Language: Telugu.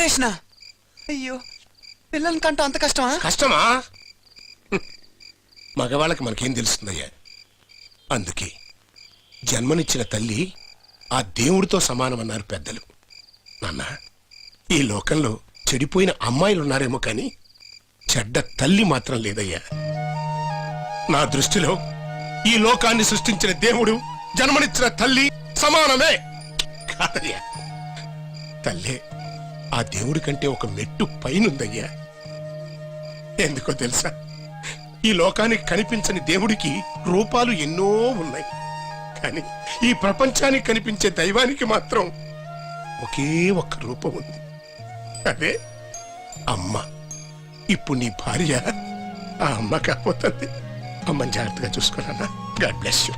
ఆపరేషనా? అయ్యో, పిల్లల్ని కంట అంత కష్టమా? కష్టమా? మగవాళ్ళకి మనకేం తెలుస్తుందయ్యా. అందుకే జన్మనిచ్చిన తల్లి ఆ దేవుడితో సమానమన్నారు పెద్దలు. నాన్న, ఈ లోకంలో చెడిపోయిన అమ్మాయిలున్నారేమో కానీ చెడ్డ తల్లి మాత్రం లేదయ్యా. నా దృష్టిలో ఈ లోకాన్ని సృష్టించిన దేవుడు జన్మనిచ్చిన తల్లి సమానమే కాదయ్యా. తల్లే ఆ దేవుడి కంటే ఒక మెట్టు పైనుందయ్యా. ఎందుకో తెలుసా, ఈ లోకానికి కనిపించని దేవుడికి రూపాలు ఎన్నో ఉన్నాయి, కానీ ఈ ప్రపంచానికి కనిపించే దైవానికి మాత్రం ఒకే ఒక్క రూపం ఉంది, అదే అమ్మ. ఇప్పుడు నీ భార్య ఆ అమ్మ కాకపోతుంది. అమ్మని జాగ్రత్తగా చూసుకోరా. God bless you.